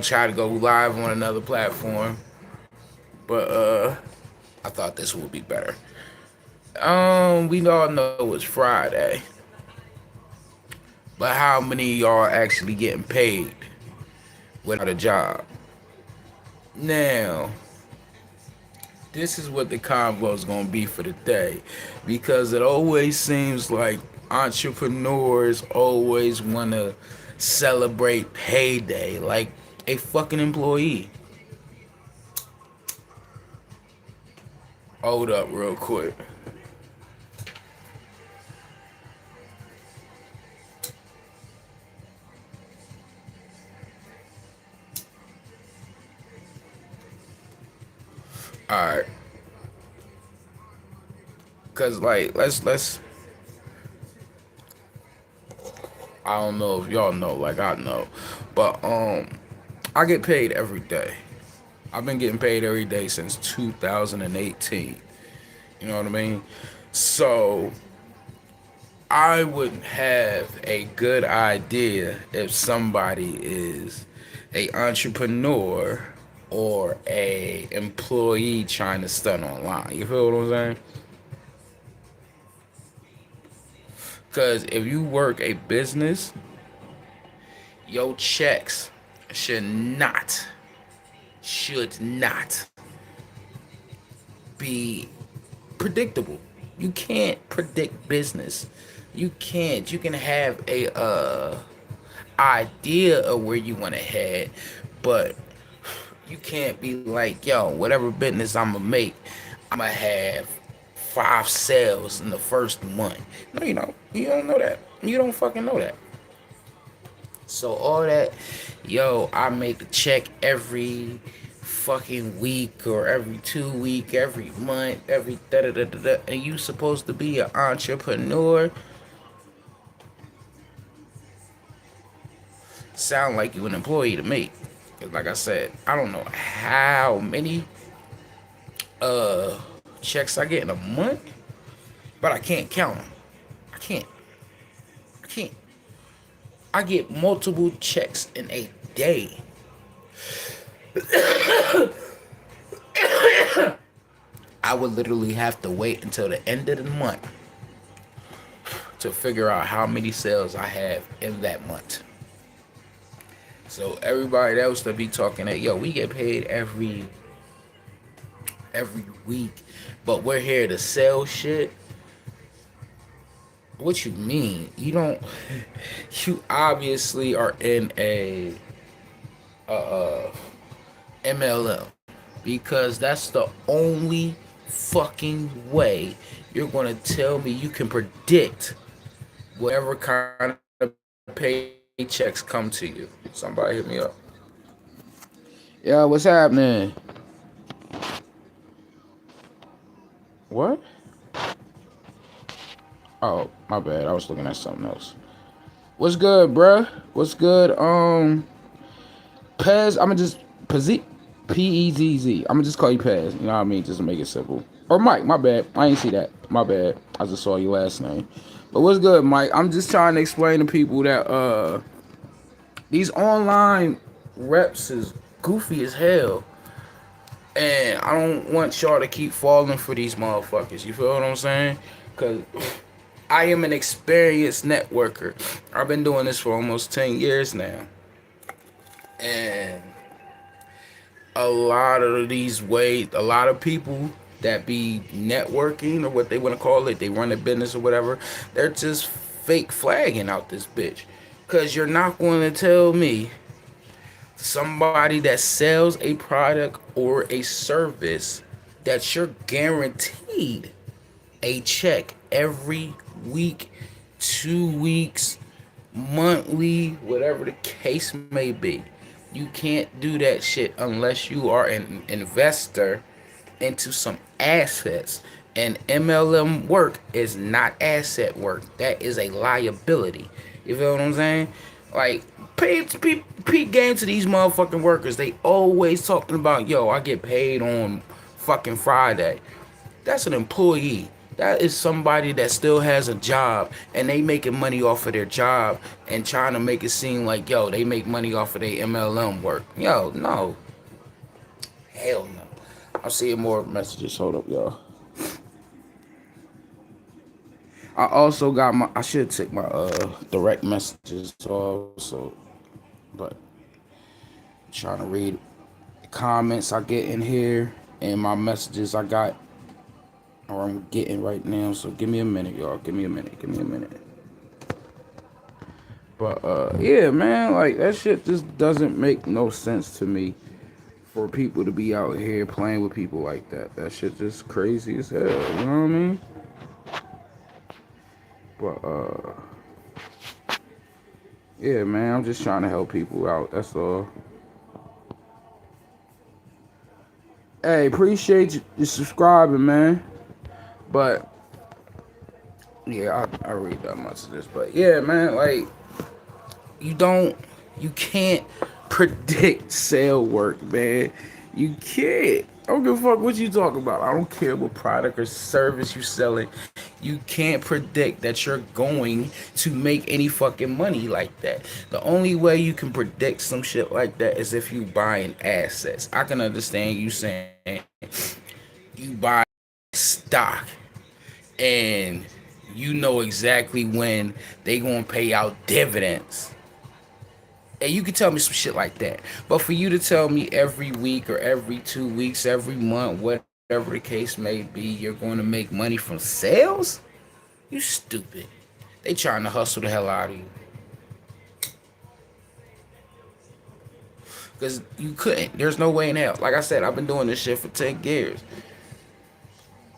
try to go live on another platform, but I thought this would be better. We all know it's Friday, but how many of y'all actually getting paid without a job? Now, this is what the convo is gonna be for the day, because it always seems like entrepreneurs always wanna celebrate payday like a fucking employee. Hold up real quick. Alright. Cause like let's I don't know if y'all know, like I know. But I get paid every day. I've been getting paid every day since 2018. You know what I mean? So I would have a good idea if somebody is a entrepreneur or a employee trying to stunt online. You feel what I'm saying? Because if you work a business, your checks should not be predictable. You can't predict business. You can't. You can have a idea of where you want to head, but you can't be like, yo, whatever business I'm gonna make, I'm gonna have 5 sales in the first month. No, you know, you don't know that. You don't fucking know that. So all that, yo, I make a check every fucking week or every 2 week, every month, every da da da da da. And you supposed to be an entrepreneur? Sound like you an employee to me. 'Cause like I said, I don't know how many checks I get in a month, but I can't count them. I can't. I can't. I get multiple checks in a day. I would literally have to wait until the end of the month to figure out how many sales I have in that month. So everybody else that be talking that, yo, we get paid every week, but we're here to sell shit. What you mean? You don't. You obviously are in a MLM, because that's the only fucking way you're gonna tell me you can predict whatever kind of paychecks come to you. Somebody hit me up. Yeah, what's happening? What? Oh, my bad. I was looking at something else. What's good, bruh? What's good? Pez. I'ma just Pezz. I'ma just call you Pez. You know what I mean? Just to make it simple. Or Mike. My bad. I ain't see that. My bad. I just saw your last name. But what's good, Mike? I'm just trying to explain to people that these online reps is goofy as hell. And I don't want y'all to keep falling for these motherfuckers. You feel what I'm saying? Because I am an experienced networker. I've been doing this for almost 10 years now. And a lot of these ways, a lot of people that be networking or what they want to call it, they run a business or whatever, they're just fake flagging out this bitch. Because you're not going to tell me somebody that sells a product or a service that you're guaranteed a check every week, 2 weeks, monthly, whatever the case may be. You can't do that shit unless you are an investor into some assets. And MLM work is not asset work. That is a liability. You feel what I'm saying? Like, peep game to these motherfucking workers. They always talking about, yo, I get paid on fucking Friday. That's an employee. That is somebody that still has a job and they making money off of their job and trying to make it seem like, yo, they make money off of their MLM work. Yo, no. Hell no. I'm seeing more messages. Hold up, y'all. I also got my, I should take my direct messages also, but I'm trying to read the comments I get in here and my messages I got or I'm getting right now. So give me a minute, y'all. Give me a minute. Give me a minute. But yeah, man, like that shit just doesn't make no sense to me for people to be out here playing with people like that. That shit just crazy as hell. You know what I mean? But yeah, man, I'm just trying to help people out. That's all. Hey, appreciate you subscribing, man. But yeah, I read that much of this. But yeah, man, like you don't, you can't predict sale work, man. You can't. I don't give a fuck what you talk about. I don't care what product or service you selling. You can't predict that you're going to make any fucking money like that. The only way you can predict some shit like that is if you buying assets. I can understand you saying you buy stock and you know exactly when they gonna pay out dividends. And you can tell me some shit like that. But for you to tell me every week or every 2 weeks, every month, whatever the case may be, you're going to make money from sales? You stupid. They trying to hustle the hell out of you. Because you couldn't. There's no way in hell. Like I said, I've been doing this shit for 10 years.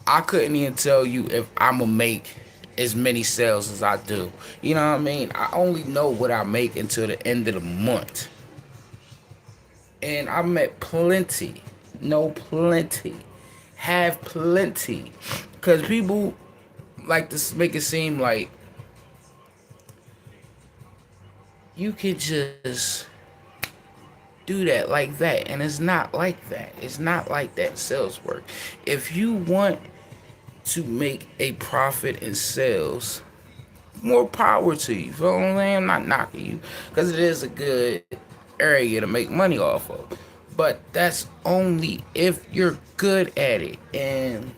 I couldn't even tell you if I'm going to make as many sales as I do. You know what I mean? I only know what I make until the end of the month. And I met plenty. No, plenty. Have plenty. Because people like to make it seem like you can just do that like that. And it's not like that. It's not like that sales work. If you want to make a profit in sales, more power to you. Feel what I'm saying? I'm not knocking you. Because it is a good area to make money off of. But that's only if you're good at it. And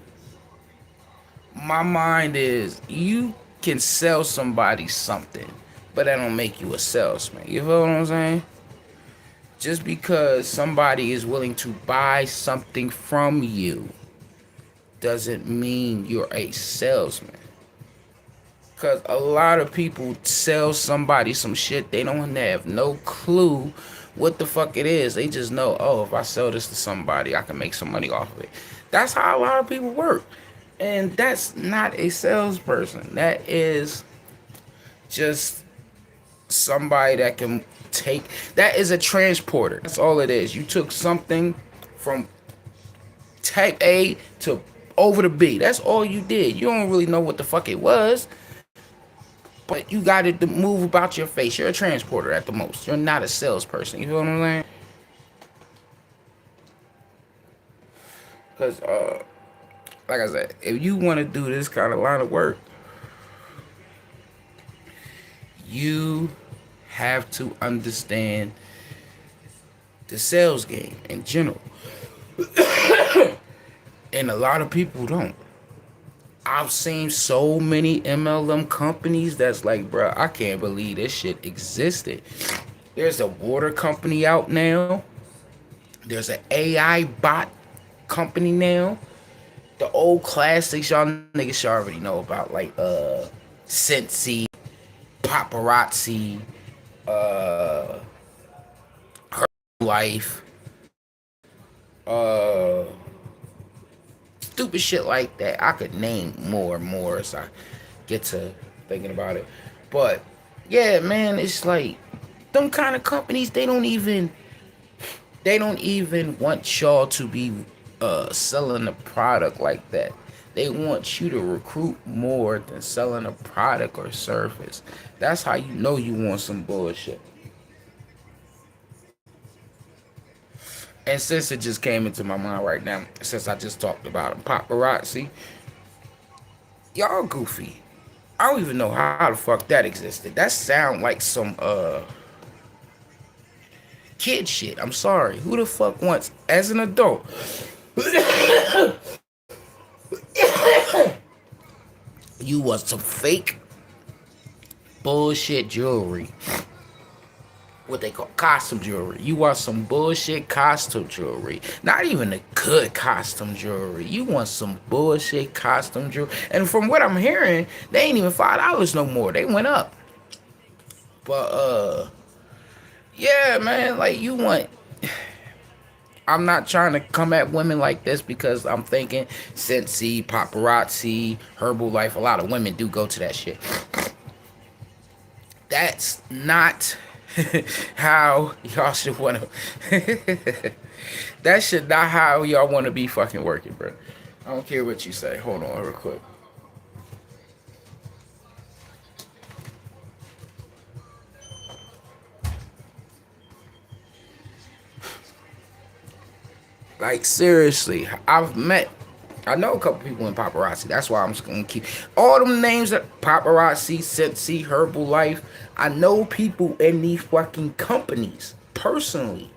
my mind is you can sell somebody something, but that don't make you a salesman. You feel what I'm saying? Just because somebody is willing to buy something from you doesn't mean you're a salesman. Because a lot of people sell somebody some shit, they don't have no clue what the fuck it is. They just know, oh, if I sell this to somebody, I can make some money off of it. That's how a lot of people work. And that's not a salesperson. That is just somebody that can take, that is a transporter. That's all it is. You took something from type A to over to B. That's all you did. You don't really know what the fuck it was. But you got it to move about your face. You're a transporter at the most. You're not a salesperson. You feel what I'm saying? Because, like I said, if you want to do this kind of line of work, you have to understand the sales game in general. And a lot of people don't. I've seen so many MLM companies that's like, bro, I can't believe this shit existed. There's a water company out now. There's an AI bot company now. The old classics y'all niggas should already know about, like Cincy, Paparazzi, Her Life, stupid shit like that. I could name more and more as I get to thinking about it. But yeah, man, it's like them kind of companies, they don't even want y'all to be selling a product like that. They want you to recruit more than selling a product or service. That's how you know you want some bullshit. And since it just came into my mind right now, since I just talked about paparazzi, Y'all goofy. I don't even know how the fuck that existed. That sound like some kid shit. I'm sorry. Who the fuck wants as an adult? You want some fake bullshit jewelry. What they call costume jewelry. You want some bullshit costume jewelry. Not even a good costume jewelry. You want some bullshit costume jewelry. And from what I'm hearing, they ain't even $5 no more. They went up. But yeah, man, like you want. I'm not trying to come at women like this because I'm thinking Scentsy, paparazzi, Herbalife. A lot of women do go to that shit. That's not how y'all should want to. That should not how y'all want to be fucking working, bro. I don't care what you say. Hold on, real quick. Like seriously, I know a couple people in paparazzi. That's why I'm just gonna keep all them names that paparazzi, Scentsy, Herbalife. I know people in these fucking companies personally.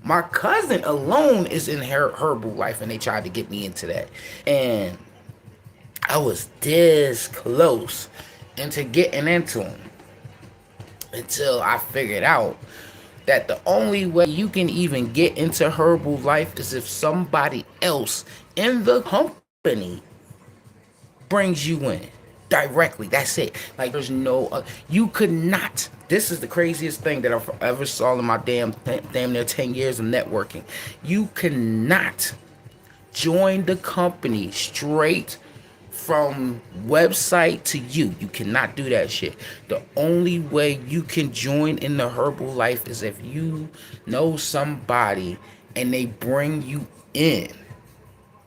My cousin alone is in Herbalife, and they tried to get me into that, and I was this close into getting into them until I figured out that the only way you can even get into Herbalife is if somebody else in the company brings you in directly. That's it. Like there's no, you could not. This is the craziest thing that I've ever saw in my damn near 10 years of networking. You cannot join the company straight from website to you. You cannot do that shit. The only way you can join in the Herbalife is if you know somebody and they bring you in.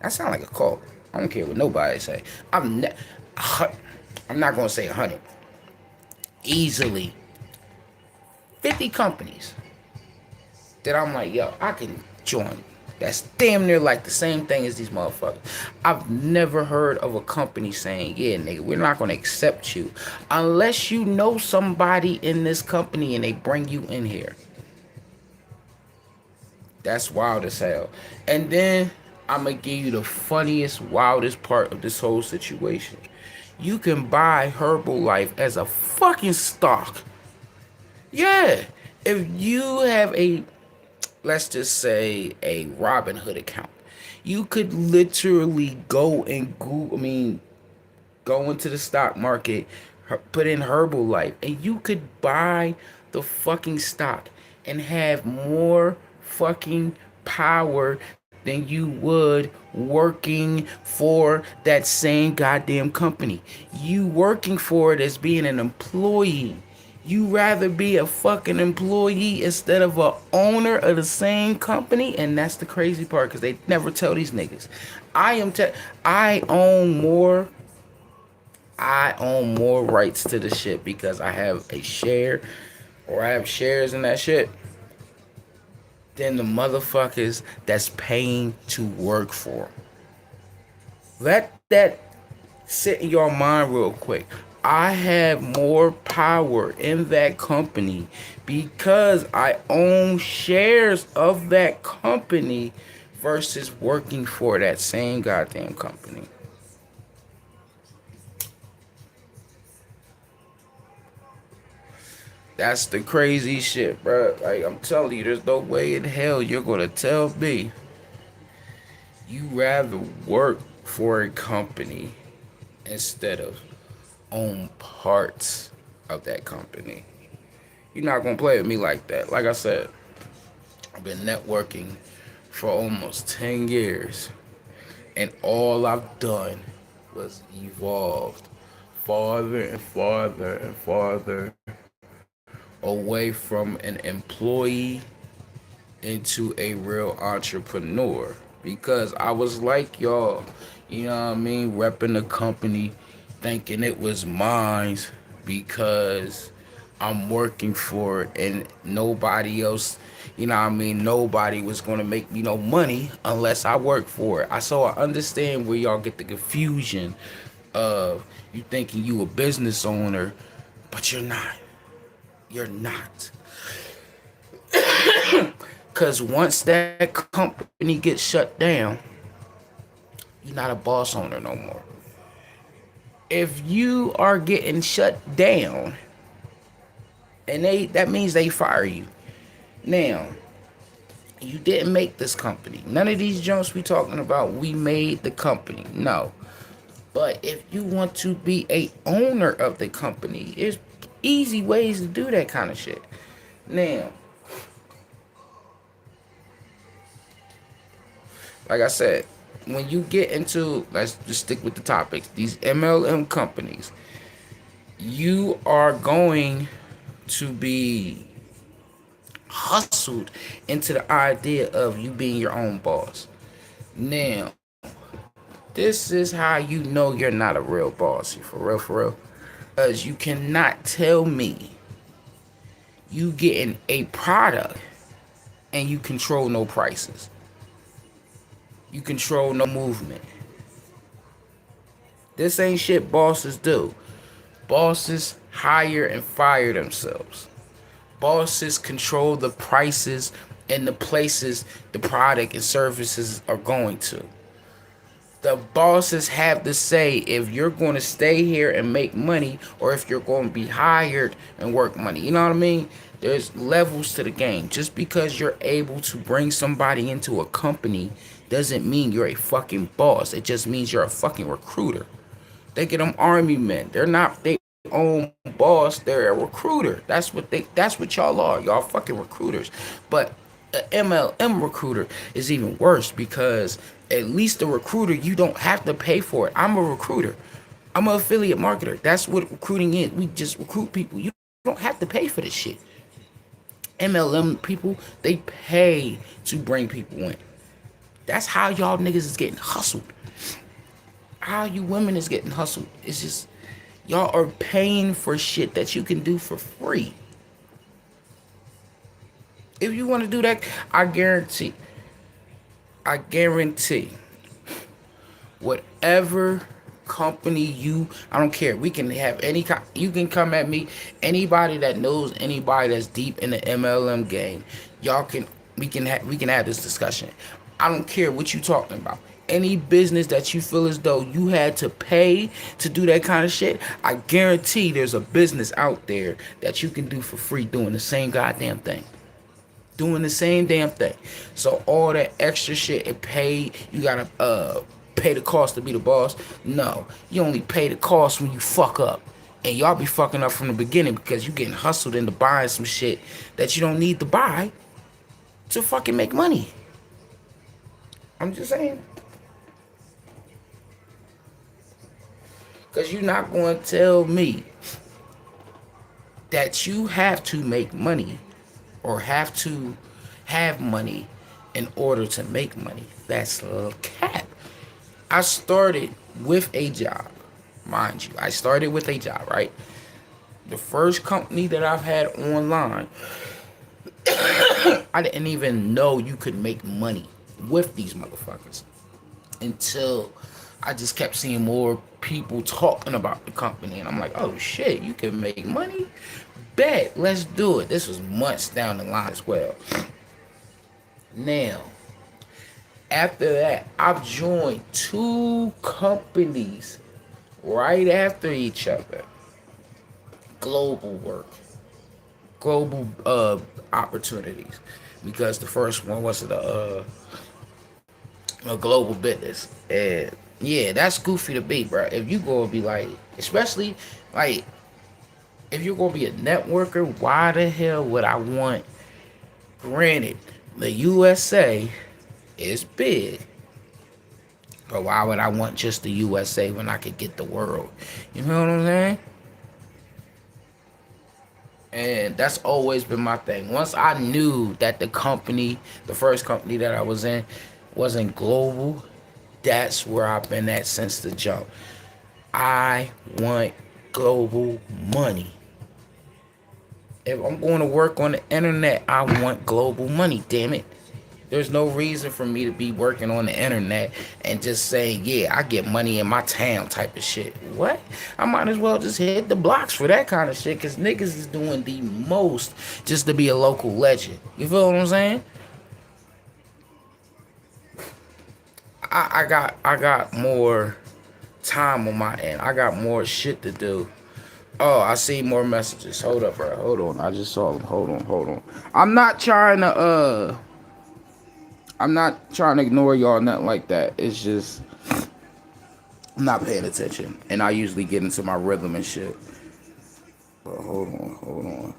That sounds like a cult. I don't care what nobody say. I'm not gonna say 100. Easily 50 companies that I'm like, yo, I can join. That's damn near like the same thing as these motherfuckers. I've never heard of a company saying, yeah, nigga, we're not gonna accept you unless you know somebody in this company and they bring you in here. That's wild as hell. And then I'm gonna give you the funniest, wildest part of this whole situation. You can buy Herbalife as a fucking stock. Yeah. If you have a, let's just say, a Robinhood account, you could literally go and go into the stock market, put in Herbalife, and you could buy the fucking stock and have more fucking power than you would working for that same goddamn company. You working for it as being an employee. You rather be a fucking employee instead of a owner of the same company, and that's the crazy part because they never tell these niggas. I own more. I own more rights to the shit because I have a share, or I have shares in that shit, than the motherfuckers that's paying to work for 'em. Let that sit in your mind real quick. I have more power in that company because I own shares of that company versus working for that same goddamn company. That's the crazy shit, bro. Like I'm telling you, there's no way in hell you're gonna tell me you rather work for a company instead of own parts of that company. You're not gonna play with me like that. Like I said, I've been networking for almost 10 years, and all I've done was evolved farther and farther and farther away from an employee into a real entrepreneur, because I was like y'all, you know what I mean, repping the company, thinking it was mine because I'm working for it and nobody else, you know what I mean, nobody was gonna make me no money unless I work for it. I understand where y'all get the confusion of you thinking you a business owner, but you're not. You're not. Cause once that company gets shut down, you're not a boss owner no more. If you are getting shut down, and that means they fire you. Now, you didn't make this company. None of these jumps we talking about, we made the company. No. But if you want to be a owner of the company, there's easy ways to do that kind of shit. Now, like I said, when you get into, let's just stick with the topics, these MLM companies, you are going to be hustled into the idea of you being your own boss. Now, this is how you know you're not a real boss. For real, for real. Because you cannot tell me you getting a product and you control no prices. You control no movement. This ain't shit bosses do. Bosses hire and fire themselves. Bosses control the prices and the places the product and services are going to. The bosses have to say if you're going to stay here and make money or if you're going to be hired and work money. You know what I mean? There's levels to the game. Just because you're able to bring somebody into a company doesn't mean you're a fucking boss. It just means you're a fucking recruiter. Think of them army men. They're not their own boss. They're a recruiter. That's what y'all are. Y'all fucking recruiters. But an MLM recruiter is even worse because at least the recruiter, you don't have to pay for it. I'm a recruiter. I'm an affiliate marketer. That's what recruiting is. We just recruit people. You don't have to pay for this shit. MLM people, they pay to bring people in. That's how y'all niggas is getting hustled. How you women is getting hustled. It's just y'all are paying for shit that you can do for free. If you want to do that, I guarantee whatever company I don't care. We can have you can come at me, anybody that knows anybody that's deep in the MLM game. We can have this discussion. I don't care what you talking about. Any business that you feel as though you had to pay to do that kind of shit, I guarantee there's a business out there that you can do for free doing the same goddamn thing. Doing the same damn thing. So all that extra shit it paid, you gotta pay the cost to be the boss. No, you only pay the cost when you fuck up. And y'all be fucking up from the beginning because you getting hustled into buying some shit that you don't need to buy to fucking make money. I'm just saying. Because you're not going to tell me that you have to make money or have to have money in order to make money. That's a cap. I started with a job, mind you. I started with a job, right? The first company that I've had online, I didn't even know you could make money with these motherfuckers until I just kept seeing more people talking about the company. And I'm like, oh shit, you can make money? Bet, let's do it. This was months down the line as well. Now, after that, I've joined 2 companies right after each other. Global work. Global opportunities. Because the first one was a global business. And yeah, that's goofy to be, bro. If you go and be like, especially like, if you're gonna be a networker, why the hell would I want? Granted, the USA is big, but why would I want just the USA when I could get the world? You know what I'm saying? And that's always been my thing. Once I knew that the first company that I was in, wasn't global, that's where I've been at since the jump. I want global money. If I'm going to work on the internet, I want global money, damn it. There's no reason for me to be working on the internet and just saying, yeah, I get money in my town type of shit. What? I might as well just hit the blocks for that kind of shit because niggas is doing the most just to be a local legend. You feel what I'm saying? I got more time on my end. I got more shit to do. Oh, I see more messages. Hold up, bro. Hold on. I just saw them. Hold on. I'm not trying to I'm not trying to ignore y'all, nothing like that. It's just I'm not paying attention, and I usually get into my rhythm and shit. But hold on.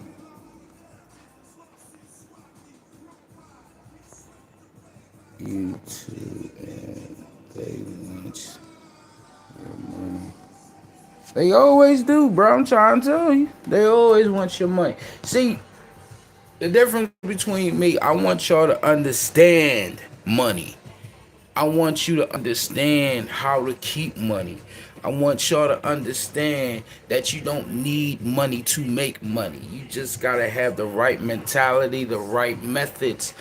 YouTube and they want your money. They always do, bro. I'm trying to tell you. They always want your money. See, the difference between me, I want y'all to understand money. I want you to understand how to keep money. I want y'all to understand that you don't need money to make money. You just gotta have the right mentality, the right methods,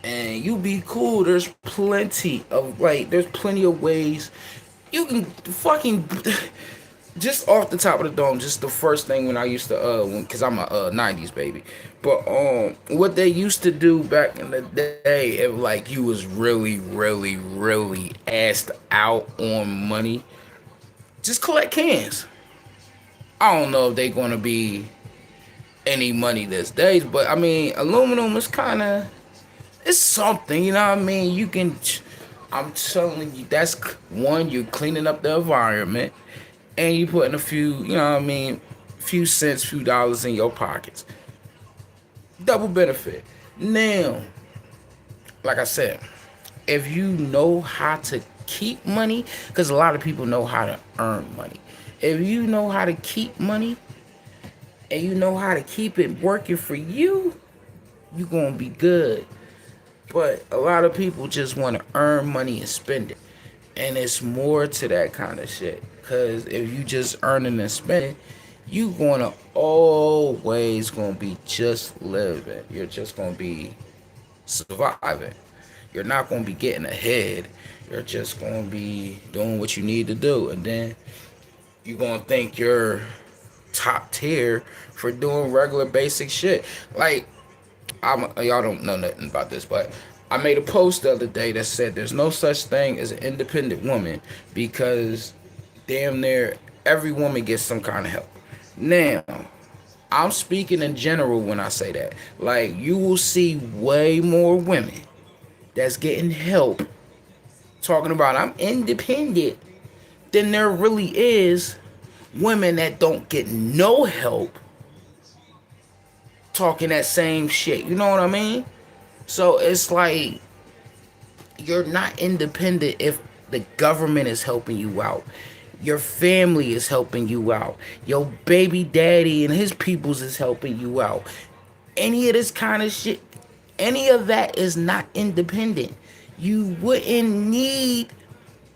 and you be cool. There's plenty of ways you can fucking just off the top of the dome, just the first thing when I used to cause I'm a 90s baby. But what they used to do back in the day, if like you was really asked out on money, just collect cans. I don't know if they gonna be any money these days, but I mean aluminum is kinda it's something, you know what I mean? You can I'm telling you, that's one, you're cleaning up the environment and you putting a few, you know what I mean, few cents, few dollars in your pockets. Double benefit. Now, like I said, if you know how to keep money, because a lot of people know how to earn money. If you know how to keep money and you know how to keep it working for you, you're going to be good. But a lot of people just want to earn money and spend it. And it's more to that kind of shit. Because if you just earning and spending, you gonna always gonna be just living. You're just gonna be surviving. You're not gonna be getting ahead. You're just gonna be doing what you need to do. And then you're gonna think you're top tier for doing regular basic shit. Like, y'all don't know nothing about this, but I made a post the other day that said there's no such thing as an independent woman because damn near every woman gets some kind of help. Now, I'm speaking in general when I say that. Like, you will see way more women that's getting help talking about I'm independent than there really is women that don't get no help talking that same shit. You know what I mean? So it's like you're not independent if the government is helping you out. Your family is helping you out. Your baby daddy and his peoples is helping you out. Any of this kind of shit, any of that is not independent. You wouldn't need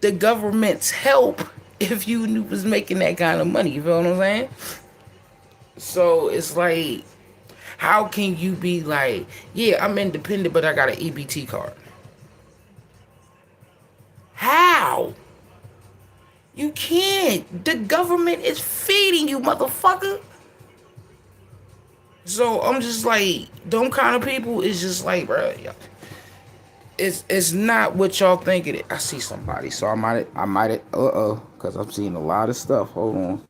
the government's help if you was making that kind of money. You feel what I'm saying? So it's like, how can you be like, yeah, I'm independent, but I got an EBT card? How? You can't. The government is feeding you, motherfucker. So I'm just like, them kind of people is just like, bro, it's not what y'all think it is. I see somebody, so I might, because I'm seeing a lot of stuff. Hold on.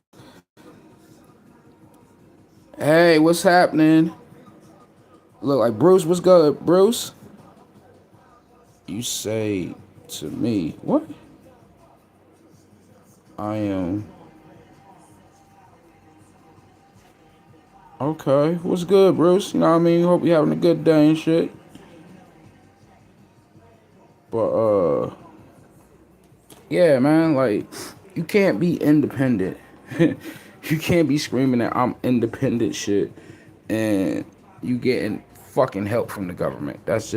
Hey, what's happening? Look like Bruce, what's good, Bruce? You say to me, what? I am. Okay, what's good, Bruce? You know what I mean? Hope you're having a good day and shit. But, yeah, man, like, you can't be independent. You can't be screaming that I'm independent shit and you getting fucking help from the government. That's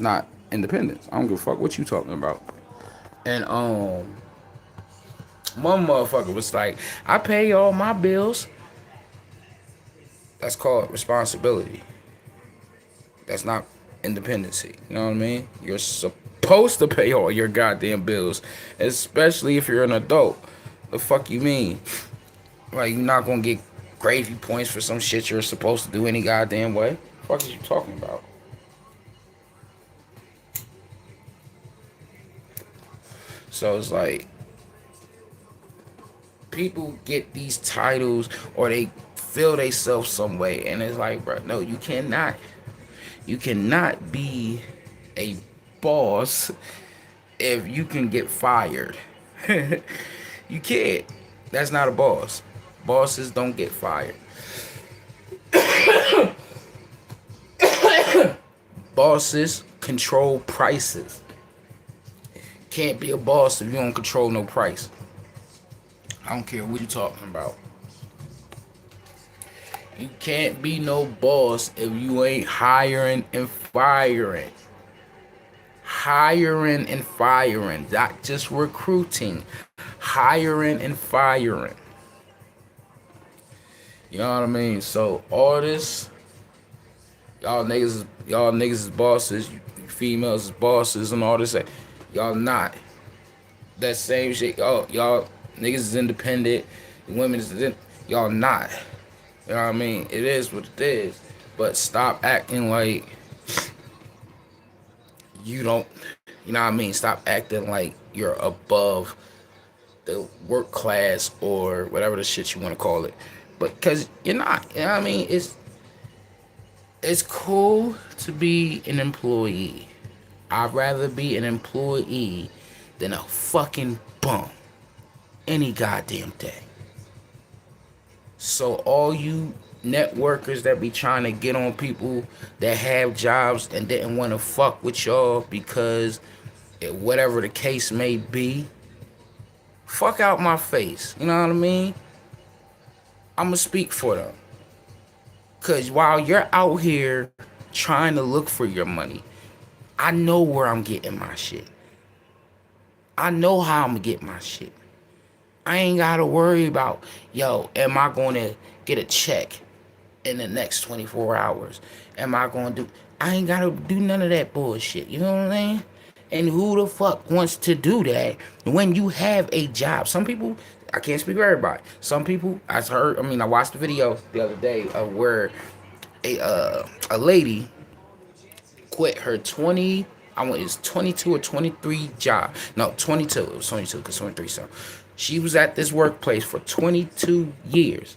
not independence. I don't give a fuck what you talking about. And, one motherfucker was like, I pay all my bills. That's called responsibility. That's not independency. You know what I mean? You're supposed to pay all your goddamn bills, especially if you're an adult. The fuck you mean? Like, you're not gonna get gravy points for some shit you're supposed to do any goddamn way? The fuck is you talking about? So it's like, people get these titles or they feel themselves some way, and it's like, bro, no, you cannot. You cannot be a boss if you can get fired. You can't. That's not a boss. Bosses don't get fired. Bosses control prices. Can't be a boss if you don't control no price. I don't care what you're talking about. You can't be no boss if you ain't hiring and firing. Hiring and firing, not just recruiting. Hiring and firing. You know what I mean? So all this, y'all niggas is bosses, you females is bosses and all this. Y'all not. That same shit. Y'all niggas is independent. Women is y'all not. You know what I mean? It is what it is. But stop acting like you don't. You know what I mean? Stop acting like you're above the work class or whatever the shit you want to call it. But because you're not. You know what I mean? It's cool to be an employee. I'd rather be an employee than a fucking bum any goddamn day. So all you networkers that be trying to get on people that have jobs and didn't want to fuck with y'all because whatever the case may be, fuck out my face. You know what I mean? I'ma speak for them. Cause while you're out here trying to look for your money, I know where I'm getting my shit. I know how I'm gonna get my shit. I ain't gotta worry about, yo, am I gonna get a check in the next 24 hours? Am I gonna do, I ain't gotta do none of that bullshit, you know what I'm saying? And who the fuck wants to do that when you have a job? Some people, I can't speak for everybody. Some people, I watched the video the other day of where a lady quit her 22 or 23 job. No, 22. It was 22 because 23 so. She was at this workplace for 22 years.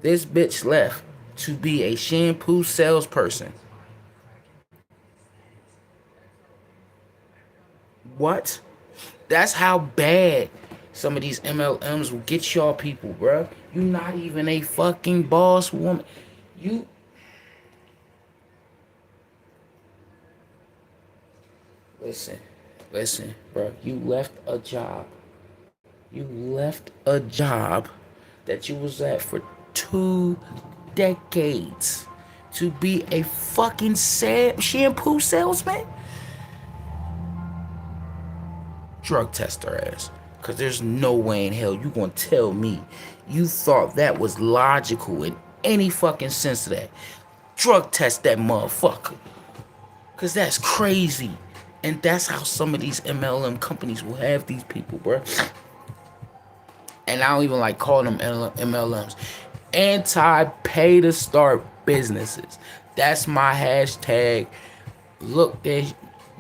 This bitch left to be a shampoo salesperson. What? That's how bad some of these MLMs will get y'all people, bruh. You not even a fucking boss woman. Listen, bro. You left a job. You left a job that you was at for 2 decades to be a fucking shampoo salesman? Drug test her ass. Because there's no way in hell you gonna tell me you thought that was logical in any fucking sense of that. Drug test that motherfucker. Because that's crazy. And that's how some of these MLM companies will have these people, bro. And I don't even like calling them MLMs. Anti-pay to start businesses. That's my hashtag. Look,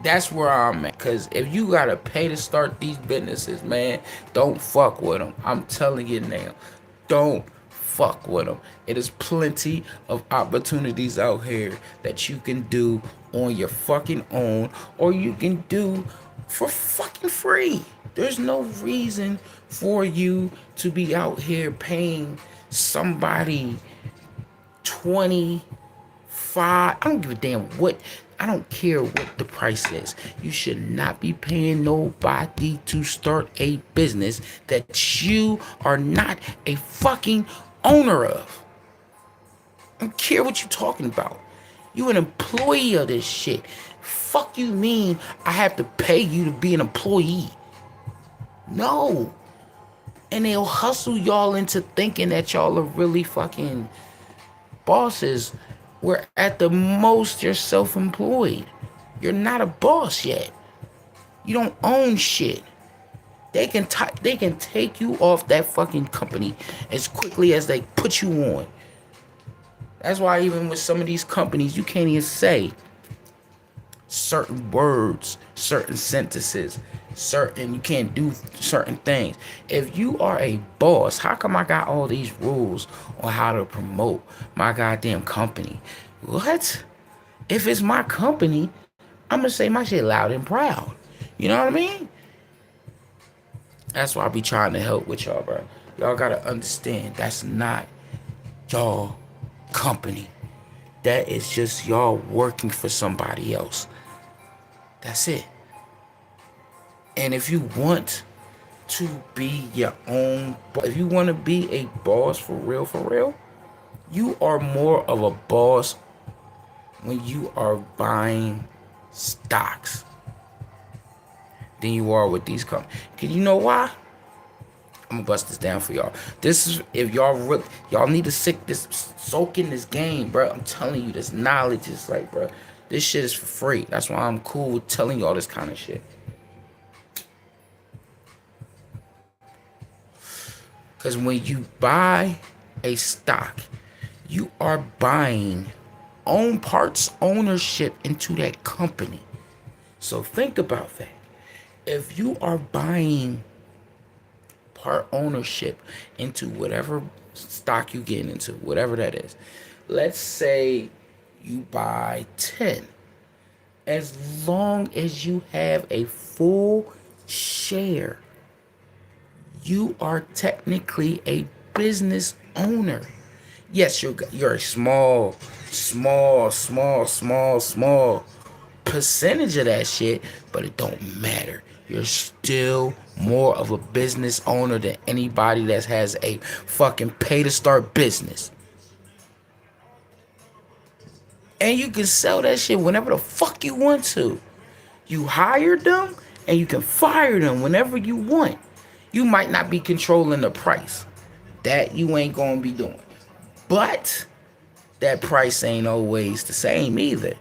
that's where I'm at. Because if you got to pay to start these businesses, man, don't fuck with them. I'm telling you now. Don't fuck with them. It is plenty of opportunities out here that you can do on your fucking own, or you can do for fucking free. There's no reason for you to be out here paying somebody 25. I don't give a damn what. I don't care what the price is. You should not be paying nobody to start a business that you are not a fucking owner of. I don't care what you're talking about. You an employee of this shit. Fuck you mean I have to pay you to be an employee? No. And they'll hustle y'all into thinking that y'all are really fucking bosses where at the most you're self-employed. You're not a boss yet. You don't own shit. They can take you off that fucking company as quickly as they put you on. That's why even with some of these companies, you can't even say certain words, certain sentences, you can't do certain things. If you are a boss, how come I got all these rules on how to promote my goddamn company? What? If it's my company, I'm gonna say my shit loud and proud. You know what I mean? That's why I be trying to help with y'all, bro. Y'all gotta understand that's not y'all company. That is just y'all working for somebody else. That's it. And if you want to be your own, if you want to be a boss for real, you are more of a boss when you are buying stocks than you are with these companies. Cause you know why? I'm gonna bust this down for y'all. This is if y'all need to soak in this game, bro. I'm telling you, this knowledge is like, bro, this shit is for free. That's why I'm cool with telling y'all this kind of shit. Cause when you buy a stock, you are buying own parts ownership into that company. So think about that. If you are buying part ownership into whatever stock you get into, whatever that is. Let's say you buy 10. As long as you have a full share, you are technically a business owner. Yes, you're a small percentage of that shit, but it don't matter. You're still more of a business owner than anybody that has a fucking pay to start business. And you can sell that shit whenever the fuck you want to. You hire them and you can fire them whenever you want. You might not be controlling the price. That you ain't gonna be doing. But that price ain't always the same either.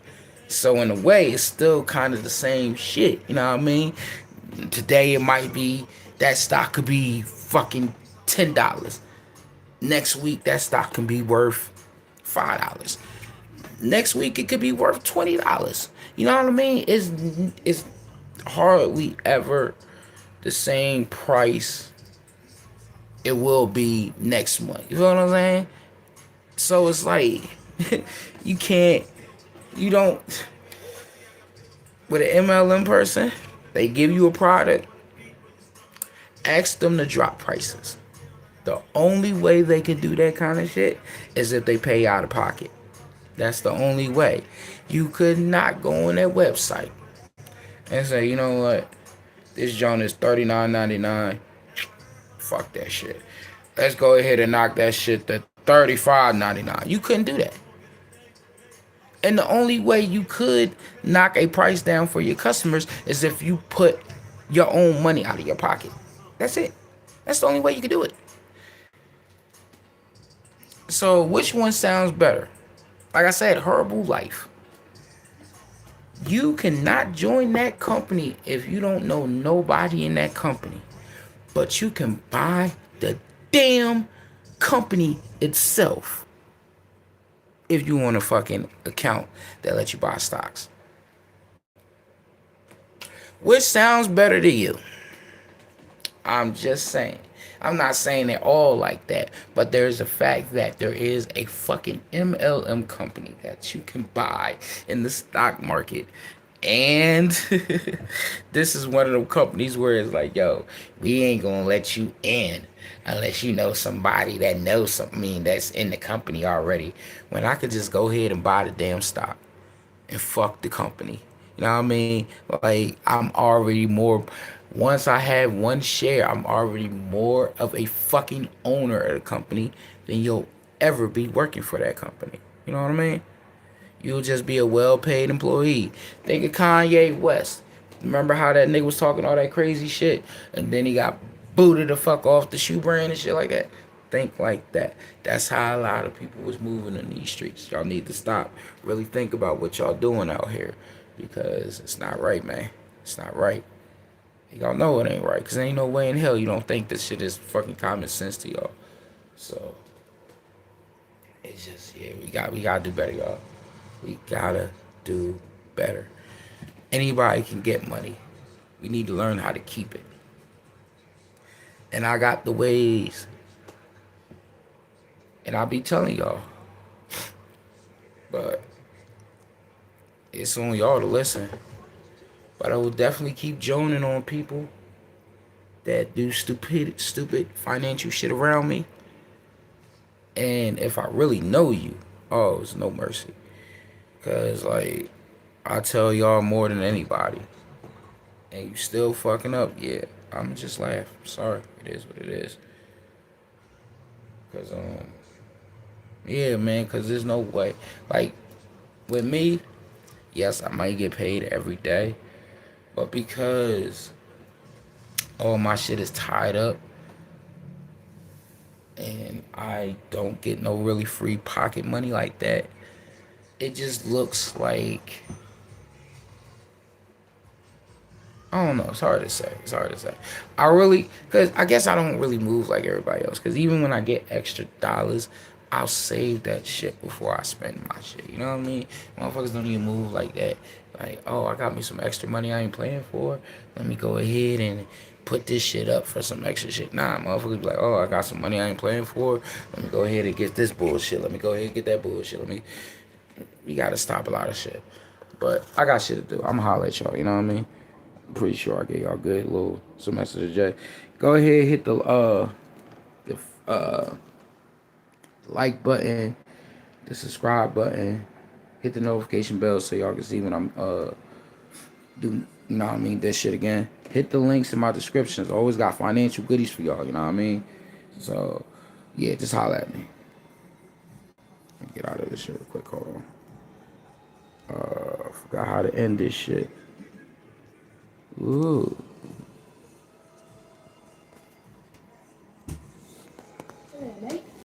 So in a way, it's still kind of the same shit. You know what I mean? Today it might be that stock could be fucking $10. Next week that stock can be worth $5. Next week it could be worth $20. You know what I mean? It's hardly ever the same price it will be next month. You feel what I'm saying? So it's like you don't with an MLM person, they give you a product, ask them to drop prices. The only way they can do that kind of shit is if they pay out of pocket. That's the only way. You could not go on their website and say, you know what, this joint is $39.99. Fuck that shit. Let's go ahead and knock that shit to $35.99. You couldn't do that. And the only way you could knock a price down for your customers is if you put your own money out of your pocket. That's it. That's the only way you can do it. So which one sounds better? Like I said, Herbalife. You cannot join that company if you don't know nobody in that company. But you can buy the damn company itself if you want a fucking account that lets you buy stocks. Which sounds better to you? I'm just saying. I'm not saying they're all like that, but there's a fact that there is a fucking MLM company that you can buy in the stock market. And this is one of them companies where it's like, yo, we ain't gonna let you in unless you know somebody that knows something, that's in the company already. When I could just go ahead and buy the damn stock and fuck the company. You know what I mean? Like, I'm already more, once I have one share, I'm already more of a fucking owner of the company than you'll ever be working for that company. You know what I mean? You'll just be a well-paid employee. Think of Kanye West. Remember how that nigga was talking all that crazy shit? And then he got booted the fuck off the shoe brand and shit like that? think like that. That's how a lot of people was moving in these streets. Y'all need to stop. Really think about what y'all doing out here, because it's not right, man. It's not right. Y'all know it ain't right, because ain't no way in hell you don't think this shit is fucking common sense to y'all. So it's just, yeah, we gotta do better, y'all. We gotta do better. Anybody can get money. We need to learn how to keep it. And I got the ways. And I'll be telling y'all. But it's on y'all to listen. But I will definitely keep joning on people that do stupid financial shit around me. And if I really know you, oh, it's no mercy. Because, like, I tell y'all more than anybody. And you still fucking up, yeah. I'm just laugh. Sorry. It is what it is. Because, yeah, man, because there's no way. Like, with me, yes, I might get paid every day. But because all my shit is tied up and I don't get no really free pocket money like that, it just looks like, I don't know. It's hard to say. It's hard to say. I really, because I guess I don't really move like everybody else. Because even when I get extra dollars, I'll save that shit before I spend my shit. You know what I mean? Motherfuckers don't even move like that. Like, oh, I got me some extra money I ain't playing for. Let me go ahead and put this shit up for some extra shit. Nah, motherfuckers be like, oh, I got some money I ain't playing for. Let me go ahead and get this bullshit. Let me go ahead and get that bullshit. We gotta stop a lot of shit. But I got shit to do. I'ma holler at y'all. You know what I mean? I'm pretty sure I gave y'all good little semester to J. Go ahead, hit the like button, the subscribe button, hit the notification bell so y'all can see when I'm do, you know what I mean, this shit again. Hit the links in my descriptions. Always got financial goodies for y'all, you know what I mean? So yeah, just holler at me. Let me get out of this shit real quick. Hold on. Forgot how to end this shit. Ooh.